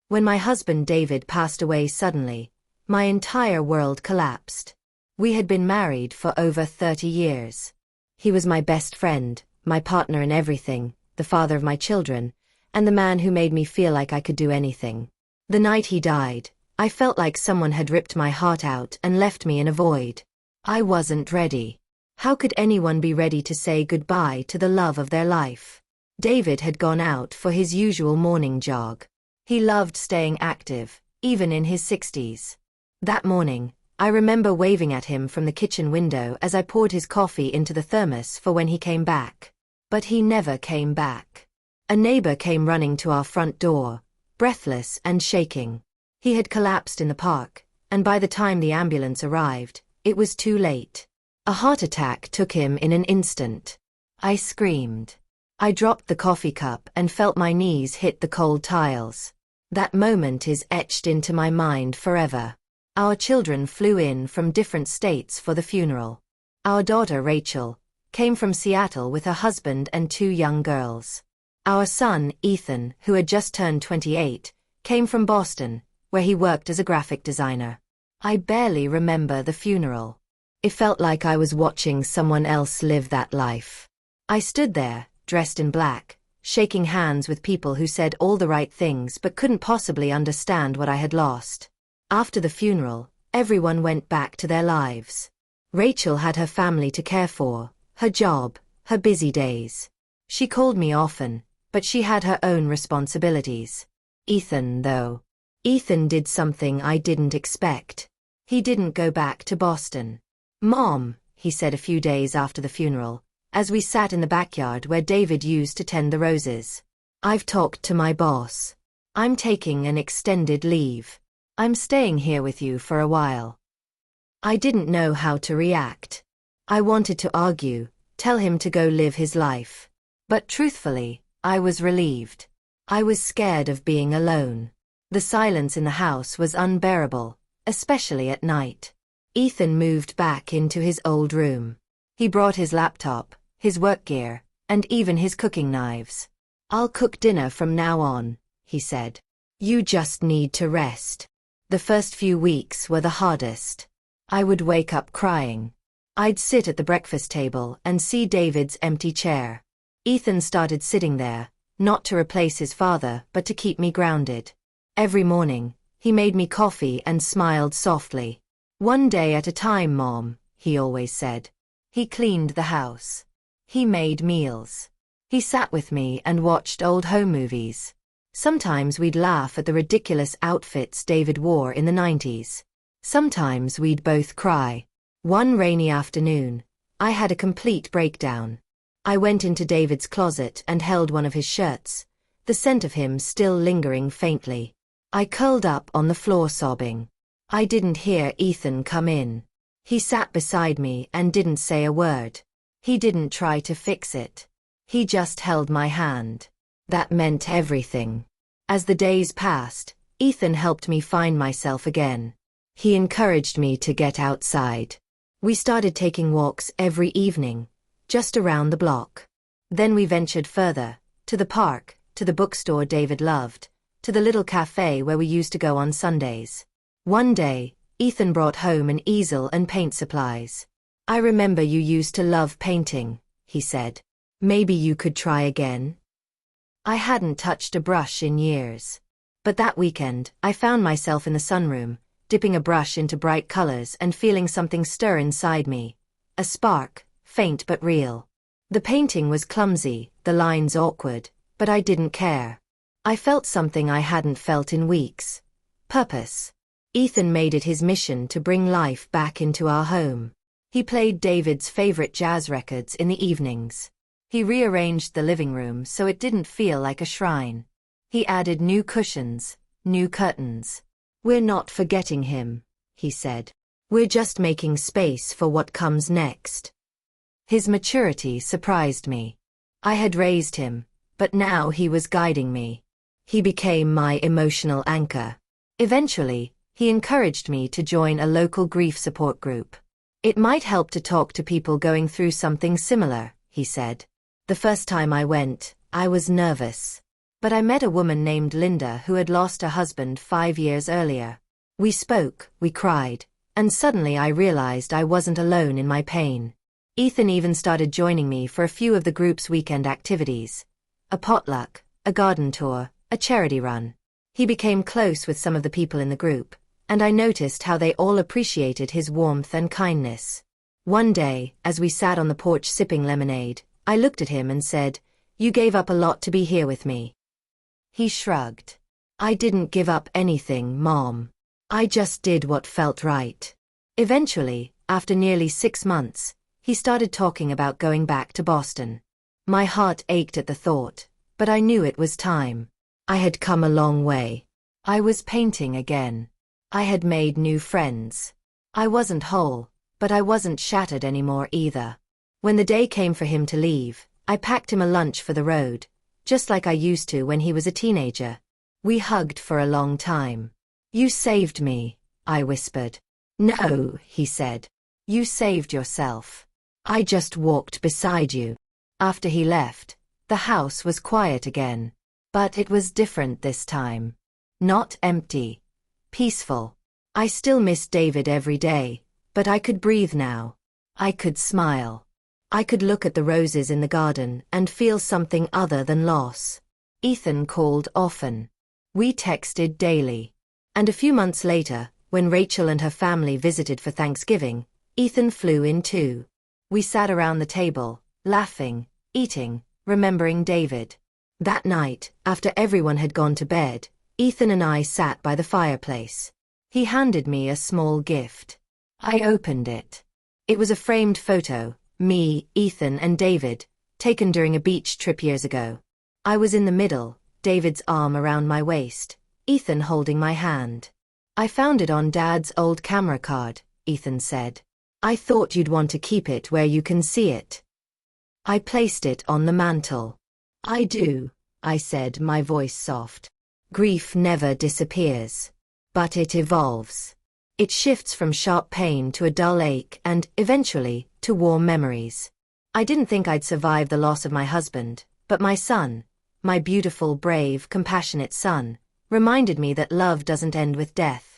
When my husband David passed away suddenly, my entire world collapsed. We had been married for over 30 years. He was my best friend, my partner in everything, the father of my children, and the man who made me feel like I could do anything. The night he died, I felt like someone had ripped my heart out and left me in a void. I wasn't ready. How could anyone be ready to say goodbye to the love of their life? David had gone out for his usual morning jog. He loved staying active, even in his 60s. That morning, I remember waving at him from the kitchen window as I poured his coffee into the thermos for when he came back. But he never came back. A neighbor came running to our front door, breathless and shaking. He had collapsed in the park, and by the time the ambulance arrived, it was too late. A heart attack took him in an instant. I screamed. I dropped the coffee cup and felt my knees hit the cold tiles. That moment is etched into my mind forever. Our children flew in from different states for the funeral. Our daughter Rachel came from Seattle with her husband and 2 young girls. Our son, Ethan, who had just turned 28, came from Boston, where he worked as a graphic designer. I barely remember the funeral. It felt like I was watching someone else live that life. I stood there, dressed in black, shaking hands with people who said all the right things but couldn't possibly understand what I had lost. After the funeral, everyone went back to their lives. Rachel had her family to care for, her job, her busy days. She called me often, but she had her own responsibilities. Ethan, though. Ethan did something I didn't expect. He didn't go back to Boston. "Mom," he said a few days after the funeral, as we sat in the backyard where David used to tend the roses. "I've talked to my boss. I'm taking an extended leave. I'm staying here with you for a while." I didn't know how to react. I wanted to argue, tell him to go live his life. But truthfully, I was relieved. I was scared of being alone. The silence in the house was unbearable, especially at night. Ethan moved back into his old room. He brought his laptop, his work gear, and even his cooking knives. "I'll cook dinner from now on," he said. "You just need to rest." The first few weeks were the hardest. I would wake up crying. I'd sit at the breakfast table and see David's empty chair. Ethan started sitting there, not to replace his father but to keep me grounded. Every morning, he made me coffee and smiled softly. "One day at a time, Mom," he always said. He cleaned the house. He made meals. He sat with me and watched old home movies. Sometimes we'd laugh at the ridiculous outfits David wore in the 90s. Sometimes we'd both cry. One rainy afternoon, I had a complete breakdown. I went into David's closet and held one of his shirts, the scent of him still lingering faintly. I curled up on the floor sobbing. I didn't hear Ethan come in. He sat beside me and didn't say a word. He didn't try to fix it. He just held my hand. That meant everything. As the days passed, Ethan helped me find myself again. He encouraged me to get outside. We started taking walks every evening, just around the block. Then we ventured further, to the park, to the bookstore David loved, to the little cafe where we used to go on Sundays. One day, Ethan brought home an easel and paint supplies. "I remember you used to love painting," he said. "Maybe you could try again?" I hadn't touched a brush in years. But that weekend, I found myself in the sunroom, dipping a brush into bright colors and feeling something stir inside me. A spark, faint but real. The painting was clumsy, the lines awkward, but I didn't care. I felt something I hadn't felt in weeks. Purpose. Ethan made it his mission to bring life back into our home. He played David's favorite jazz records in the evenings. He rearranged the living room so it didn't feel like a shrine. He added new cushions, new curtains. "We're not forgetting him," he said. "We're just making space for what comes next." His maturity surprised me. I had raised him, but now he was guiding me. He became my emotional anchor. Eventually, he encouraged me to join a local grief support group. "It might help to talk to people going through something similar," he said. The first time I went, I was nervous. But I met a woman named Linda who had lost her husband 5 years earlier. We spoke, we cried, and suddenly I realized I wasn't alone in my pain. Ethan even started joining me for a few of the group's weekend activities. A potluck, a garden tour, a charity run. He became close with some of the people in the group, and I noticed how they all appreciated his warmth and kindness. One day, as we sat on the porch sipping lemonade, I looked at him and said, "You gave up a lot to be here with me." He shrugged. "I didn't give up anything, Mom. I just did what felt right." Eventually, after nearly 6 months, he started talking about going back to Boston. My heart ached at the thought, but I knew it was time. I had come a long way. I was painting again. I had made new friends. I wasn't whole, but I wasn't shattered anymore either. When the day came for him to leave, I packed him a lunch for the road, just like I used to when he was a teenager. We hugged for a long time. "You saved me," I whispered. "No," he said. "You saved yourself. I just walked beside you." After he left, the house was quiet again. But it was different this time. Not empty. Peaceful. I still missed David every day, but I could breathe now. I could smile. I could look at the roses in the garden and feel something other than loss. Ethan called often. We texted daily. And a few months later, when Rachel and her family visited for Thanksgiving, Ethan flew in too. We sat around the table, laughing, eating, remembering David. That night, after everyone had gone to bed, Ethan and I sat by the fireplace. He handed me a small gift. I opened it. It was a framed photo, me, Ethan, and David, taken during a beach trip years ago. I was in the middle, David's arm around my waist, Ethan holding my hand. "I found it on Dad's old camera card," Ethan said. "I thought you'd want to keep it where you can see it." I placed it on the mantel. "I do," I said, my voice soft. "Grief never disappears. But it evolves. It shifts from sharp pain to a dull ache and, eventually, to warm memories. I didn't think I'd survive the loss of my husband, but my son, my beautiful, brave, compassionate son, reminded me that love doesn't end with death.